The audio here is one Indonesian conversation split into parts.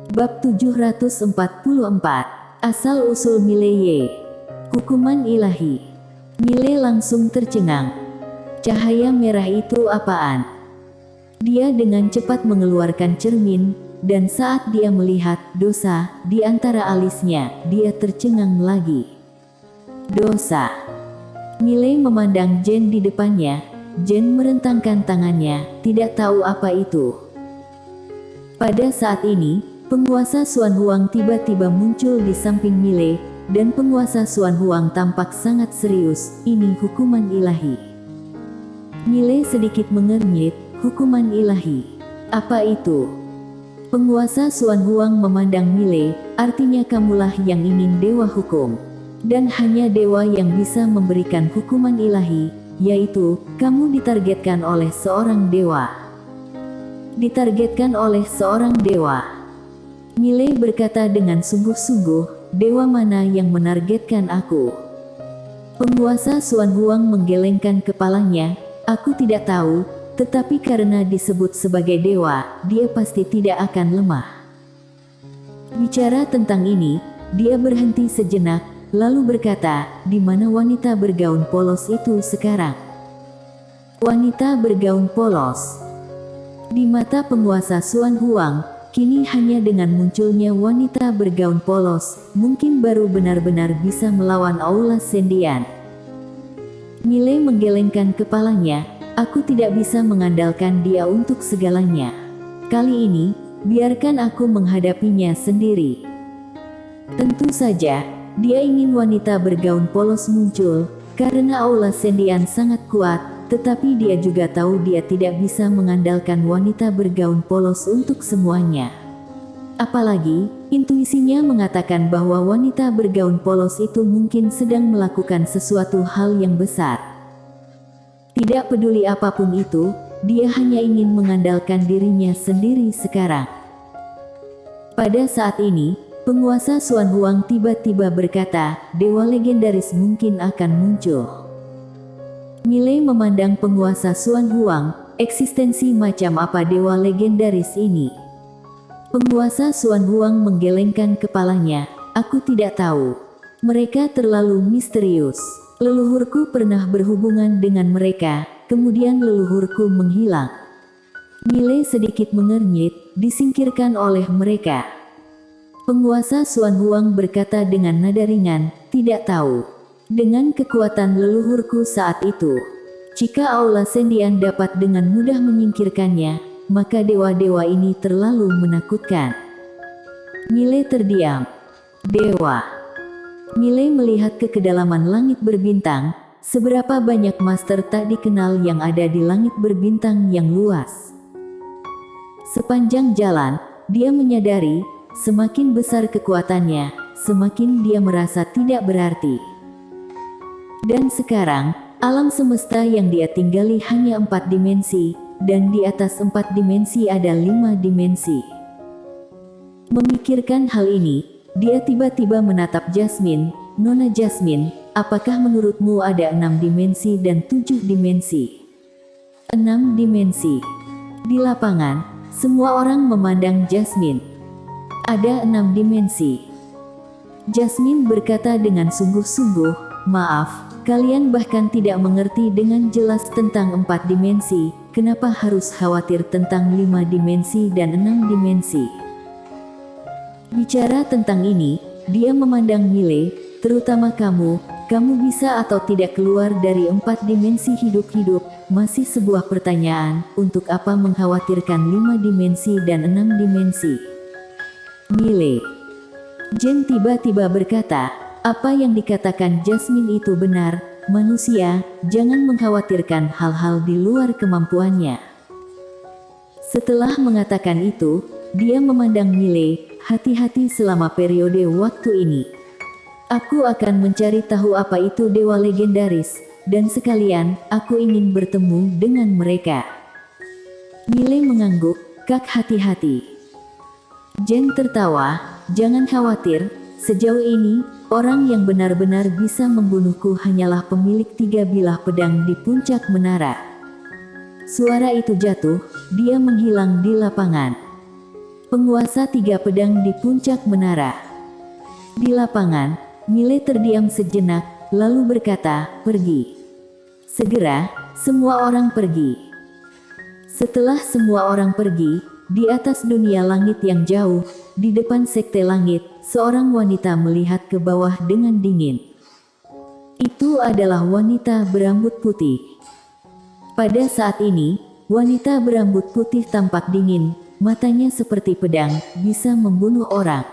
Bab 744. Asal-usul Mileye. Hukuman ilahi. Mile langsung tercengang. Cahaya merah itu apaan? Dia dengan cepat mengeluarkan cermin, dan saat dia melihat dosa di antara alisnya, dia tercengang lagi. Dosa. Mile memandang Jen di depannya. Jen merentangkan tangannya, tidak tahu apa itu. Pada saat ini, penguasa Xuan Huang tiba-tiba muncul di samping Mile, dan penguasa Xuan Huang tampak sangat serius. Ini hukuman ilahi. Mile sedikit mengernyit. Hukuman ilahi. Apa itu? Penguasa Xuan Huang memandang Mile, artinya kamulah yang ingin dewa hukum. Dan hanya dewa yang bisa memberikan hukuman ilahi, yaitu, kamu ditargetkan oleh seorang dewa. Ditargetkan oleh seorang dewa. Mile berkata dengan sungguh-sungguh, dewa mana yang menargetkan aku? Penguasa Xuan Huang menggelengkan kepalanya, aku tidak tahu, tetapi karena disebut sebagai dewa, dia pasti tidak akan lemah. Bicara tentang ini, dia berhenti sejenak, lalu berkata, di mana wanita bergaun polos itu sekarang? Wanita bergaun polos. Di mata penguasa Xuan Huang, kini hanya dengan munculnya wanita bergaun polos, mungkin baru benar-benar bisa melawan Aula Sendian. Mile menggelengkan kepalanya, aku tidak bisa mengandalkan dia untuk segalanya. Kali ini, biarkan aku menghadapinya sendiri. Tentu saja, dia ingin wanita bergaun polos muncul, karena Aula Sendian sangat kuat, tetapi dia juga tahu dia tidak bisa mengandalkan wanita bergaun polos untuk semuanya. Apalagi, intuisinya mengatakan bahwa wanita bergaun polos itu mungkin sedang melakukan sesuatu hal yang besar. Tidak peduli apapun itu, dia hanya ingin mengandalkan dirinya sendiri sekarang. Pada saat ini, penguasa Xuan Huang tiba-tiba berkata, dewa legendaris mungkin akan muncul. Mile memandang penguasa Xuan Huang, eksistensi macam apa dewa legendaris ini? Penguasa Xuan Huang menggelengkan kepalanya, aku tidak tahu. Mereka terlalu misterius. Leluhurku pernah berhubungan dengan mereka, kemudian leluhurku menghilang. Mile sedikit mengernyit, disingkirkan oleh mereka. Penguasa Xuan Huang berkata dengan nada ringan, tidak tahu. Dengan kekuatan leluhurku saat itu, jika Aula Sendian dapat dengan mudah menyingkirkannya, maka dewa-dewa ini terlalu menakutkan. Mile terdiam. Dewa. Mile melihat ke kedalaman langit berbintang, seberapa banyak master tak dikenal yang ada di langit berbintang yang luas. Sepanjang jalan, dia menyadari, semakin besar kekuatannya, semakin dia merasa tidak berarti. Dan sekarang, alam semesta yang dia tinggali hanya 4 dimensi, dan di atas 4 dimensi ada 5 dimensi. Memikirkan hal ini, dia tiba-tiba menatap Jasmine, Nona Jasmine, apakah menurutmu ada 6 dimensi dan 7 dimensi? 6 dimensi. Di lapangan, semua orang memandang Jasmine. Ada 6 dimensi. Jasmine berkata dengan sungguh-sungguh, maaf, kalian bahkan tidak mengerti dengan jelas tentang 4 dimensi, kenapa harus khawatir tentang 5 dimensi dan 6 dimensi? Bicara tentang ini, dia memandang Mile, terutama kamu bisa atau tidak keluar dari 4 dimensi hidup-hidup, masih sebuah pertanyaan, untuk apa mengkhawatirkan 5 dimensi dan 6 dimensi? Mile. Jen tiba-tiba berkata, apa yang dikatakan Jasmine itu benar, manusia, jangan mengkhawatirkan hal-hal di luar kemampuannya. Setelah mengatakan itu, dia memandang Mile, hati-hati selama periode waktu ini. Aku akan mencari tahu apa itu dewa legendaris, dan sekalian, aku ingin bertemu dengan mereka. Mile mengangguk, kak hati-hati. Jen tertawa, jangan khawatir, sejauh ini, orang yang benar-benar bisa membunuhku hanyalah pemilik 3 bilah pedang di puncak menara. Suara itu jatuh, dia menghilang di lapangan. penguasa 3 pedang di puncak menara. Di lapangan, Mile terdiam sejenak, lalu berkata, "Pergi." Segera, semua orang pergi. Setelah semua orang pergi, di atas dunia langit yang jauh, di depan sekte langit, seorang wanita melihat ke bawah dengan dingin. Itu adalah wanita berambut putih. Pada saat ini, wanita berambut putih tampak dingin, matanya seperti pedang, bisa membunuh orang.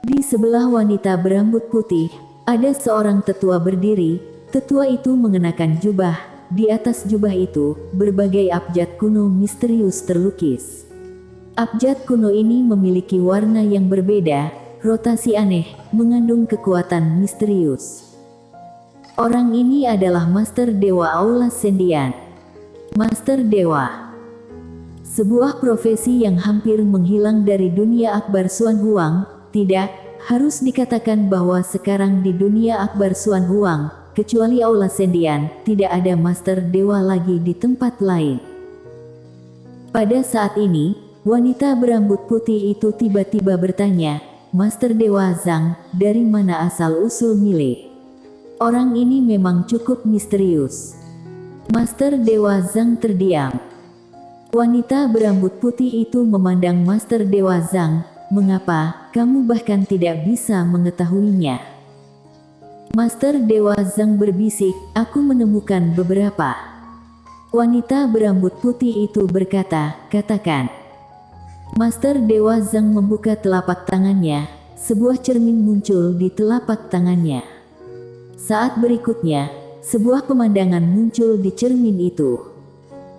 Di sebelah wanita berambut putih, ada seorang tetua berdiri. Tetua itu mengenakan jubah. Di atas jubah itu, berbagai abjad kuno misterius terlukis. Abjad kuno ini memiliki warna yang berbeda, rotasi aneh, mengandung kekuatan misterius. Orang ini adalah Master Dewa Aula Sendian. Master Dewa, sebuah profesi yang hampir menghilang dari dunia Akbar Suan Huang. Tidak, harus dikatakan bahwa sekarang di dunia Akbar Suan Huang, kecuali Aula Sendian, tidak ada Master Dewa lagi di tempat lain. Pada saat ini, wanita berambut putih itu tiba-tiba bertanya, "Master Dewa Zhang, dari mana asal-usul Mile?" Orang ini memang cukup misterius. Master Dewa Zhang terdiam. Wanita berambut putih itu memandang Master Dewa Zhang. "Mengapa, kamu bahkan tidak bisa mengetahuinya?" Master Dewa Zhang berbisik, "Aku menemukan beberapa." Wanita berambut putih itu berkata, "Katakan." Master Dewa Zhang membuka telapak tangannya, sebuah cermin muncul di telapak tangannya. Saat berikutnya, sebuah pemandangan muncul di cermin itu.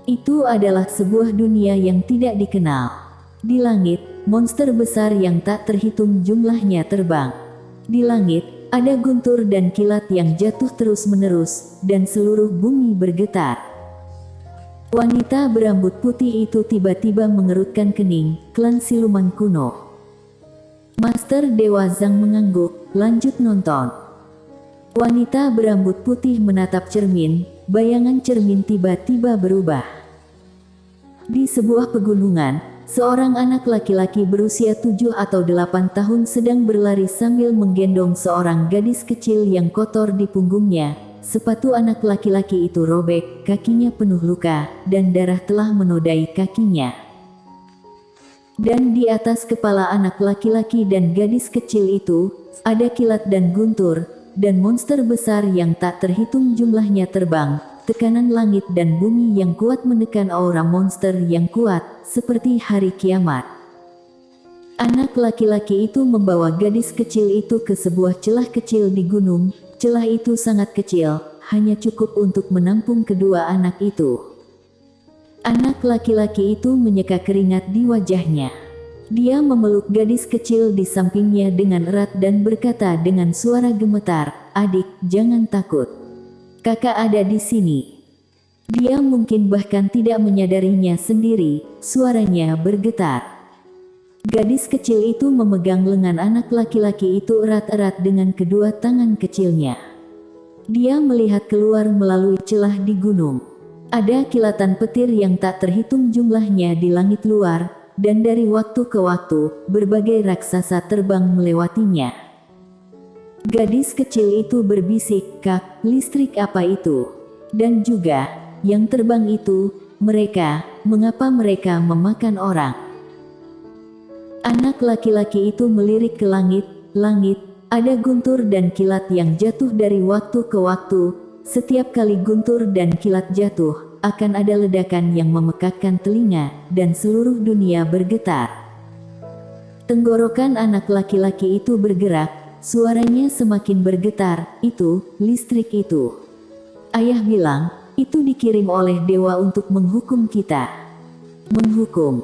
Itu adalah sebuah dunia yang tidak dikenal. Di langit, monster besar yang tak terhitung jumlahnya terbang. Di langit, ada guntur dan kilat yang jatuh terus-menerus, dan seluruh bumi bergetar. Wanita berambut putih itu tiba-tiba mengerutkan kening, klan siluman kuno. Master Dewa Zhang mengangguk, lanjut nonton. Wanita berambut putih menatap cermin, bayangan cermin tiba-tiba berubah. Di sebuah pegunungan, seorang anak laki-laki berusia 7 atau 8 tahun sedang berlari sambil menggendong seorang gadis kecil yang kotor di punggungnya. Sepatu anak laki-laki itu robek, kakinya penuh luka, dan darah telah menodai kakinya. Dan di atas kepala anak laki-laki dan gadis kecil itu, ada kilat dan guntur, dan monster besar yang tak terhitung jumlahnya terbang. Tekanan langit dan bumi yang kuat menekan aura monster yang kuat, seperti hari kiamat. Anak laki-laki itu membawa gadis kecil itu ke sebuah celah kecil di gunung. Celah itu sangat kecil, hanya cukup untuk menampung kedua anak itu. Anak laki-laki itu menyeka keringat di wajahnya. Dia memeluk gadis kecil di sampingnya dengan erat dan berkata dengan suara gemetar, "Adik, jangan takut. Kakak ada di sini." Dia mungkin bahkan tidak menyadarinya sendiri, suaranya bergetar. Gadis kecil itu memegang lengan anak laki-laki itu erat-erat dengan kedua tangan kecilnya. Dia melihat keluar melalui celah di gunung. Ada kilatan petir yang tak terhitung jumlahnya di langit luar, dan dari waktu ke waktu, berbagai raksasa terbang melewatinya. Gadis kecil itu berbisik, "Kak, listrik apa itu? Dan juga, yang terbang itu, mereka, mengapa mereka memakan orang?" Anak laki-laki itu melirik ke langit, "Langit, ada guntur dan kilat yang jatuh dari waktu ke waktu. Setiap kali guntur dan kilat jatuh, akan ada ledakan yang memekakkan telinga, dan seluruh dunia bergetar." Tenggorokan anak laki-laki itu bergerak. Suaranya semakin bergetar, "Itu, listrik itu. Ayah bilang, itu dikirim oleh dewa untuk menghukum kita." "Menghukum?"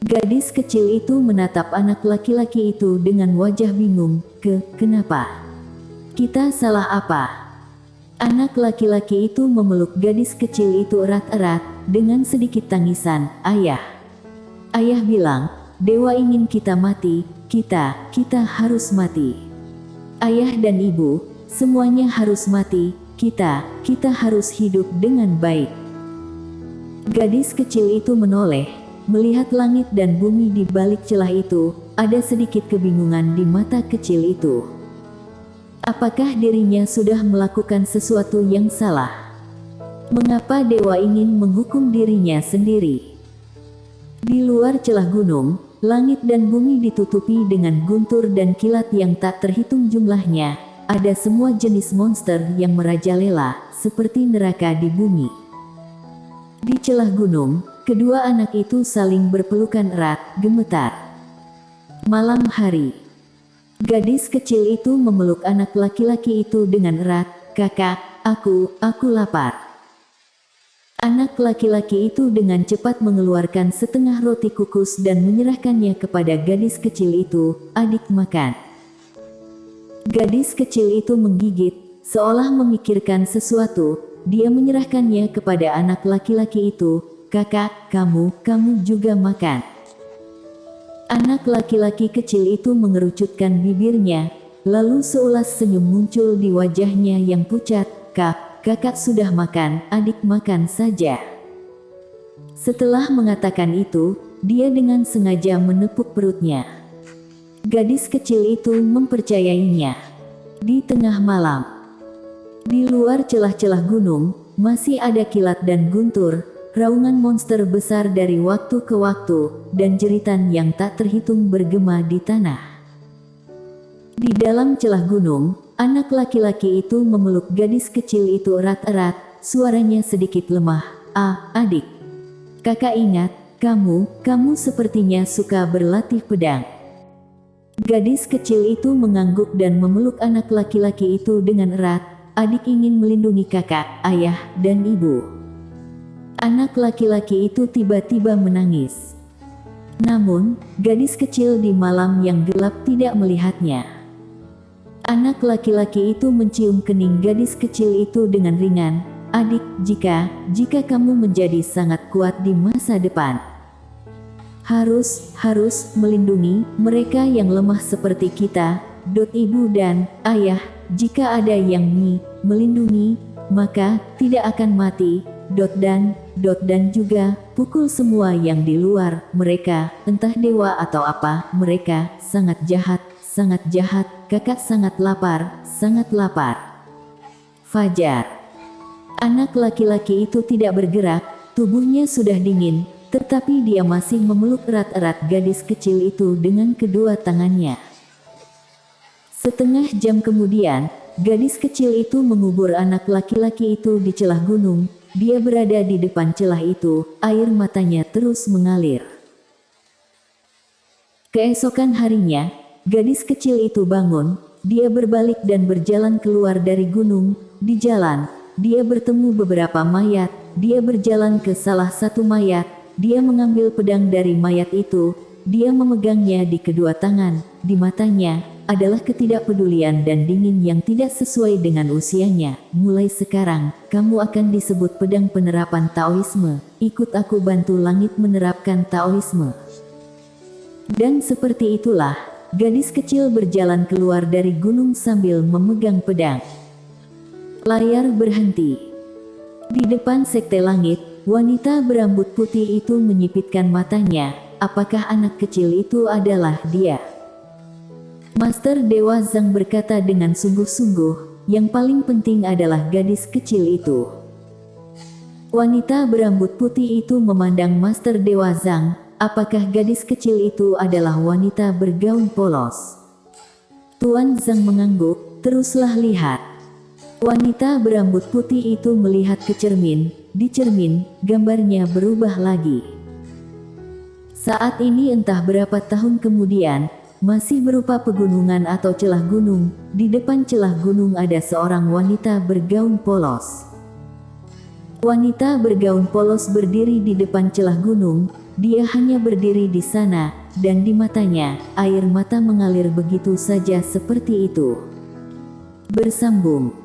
Gadis kecil itu menatap anak laki-laki itu dengan wajah bingung, Kenapa? Kita salah apa?" Anak laki-laki itu memeluk gadis kecil itu erat-erat, dengan sedikit tangisan, "Ayah. Ayah bilang, dewa ingin kita mati, kita harus mati. Ayah dan ibu, semuanya harus mati, kita harus hidup dengan baik." Gadis kecil itu menoleh. melihat langit dan bumi di balik celah itu, ada sedikit kebingungan di mata kecil itu. Apakah dirinya sudah melakukan sesuatu yang salah? Mengapa dewa ingin menghukum dirinya sendiri? Di luar celah gunung, langit dan bumi ditutupi dengan guntur dan kilat yang tak terhitung jumlahnya. Ada semua jenis monster yang merajalela, seperti neraka di bumi. Di celah gunung, kedua anak itu saling berpelukan erat, gemetar. Malam hari, gadis kecil itu memeluk anak laki-laki itu dengan erat. "Kakak, aku lapar." Anak laki-laki itu dengan cepat mengeluarkan setengah roti kukus dan menyerahkannya kepada gadis kecil itu. "Adik, makan." Gadis kecil itu menggigit, seolah memikirkan sesuatu. Dia menyerahkannya kepada anak laki-laki itu. "Kakak, kamu juga makan." Anak laki-laki kecil itu mengerucutkan bibirnya, lalu seulas senyum muncul di wajahnya yang pucat. Kakak sudah makan, adik makan saja." Setelah mengatakan itu, dia dengan sengaja menepuk perutnya. Gadis kecil itu mempercayainya. Di tengah malam, di luar celah-celah gunung, masih ada kilat dan guntur, raungan monster besar dari waktu ke waktu, dan jeritan yang tak terhitung bergema di tanah. Di dalam celah gunung, anak laki-laki itu memeluk gadis kecil itu erat-erat, suaranya sedikit lemah. Adik, kakak ingat, kamu sepertinya suka berlatih pedang." Gadis kecil itu mengangguk dan memeluk anak laki-laki itu dengan erat. "Adik ingin melindungi kakak, ayah, dan ibu." Anak laki-laki itu tiba-tiba menangis. Namun, gadis kecil di malam yang gelap tidak melihatnya. Anak laki-laki itu mencium kening gadis kecil itu dengan ringan. "Adik, jika kamu menjadi sangat kuat di masa depan, harus melindungi mereka yang lemah seperti kita. Ibu dan ayah, jika ada yang melindungi, maka tidak akan mati. Dan juga pukul semua yang di luar mereka, entah dewa atau apa, mereka sangat jahat. Kakak sangat lapar. Fajar. Anak laki-laki itu tidak bergerak, tubuhnya sudah dingin, tetapi dia masih memeluk erat-erat gadis kecil itu dengan kedua tangannya. Setengah jam kemudian, gadis kecil itu mengubur anak laki-laki itu di celah gunung. Dia berada di depan celah itu, air matanya terus mengalir. Keesokan harinya, gadis kecil itu bangun, dia berbalik dan berjalan keluar dari gunung. Di jalan, dia bertemu beberapa mayat, dia berjalan ke salah satu mayat, dia mengambil pedang dari mayat itu, dia memegangnya di kedua tangan, di matanya adalah ketidakpedulian dan dingin yang tidak sesuai dengan usianya. "Mulai sekarang, kamu akan disebut pedang penerapan Taoisme, ikut aku bantu langit menerapkan Taoisme." Dan seperti itulah, gadis kecil berjalan keluar dari gunung sambil memegang pedang. Layar berhenti. Di depan sekte langit, wanita berambut putih itu menyipitkan matanya. Apakah anak kecil itu adalah dia? Master Dewa Zhang berkata dengan sungguh-sungguh, yang paling penting adalah gadis kecil itu. Wanita berambut putih itu memandang Master Dewa Zhang. Apakah gadis kecil itu adalah wanita bergaun polos? Tuan Zhang mengangguk. "Teruslah lihat." Wanita berambut putih itu melihat ke cermin. Di cermin, gambarnya berubah lagi. Saat ini entah berapa tahun kemudian, masih berupa pegunungan atau celah gunung. Di depan celah gunung ada seorang wanita bergaun polos. Wanita bergaun polos berdiri di depan celah gunung. Dia hanya berdiri di sana, dan di matanya, air mata mengalir begitu saja seperti itu. Bersambung.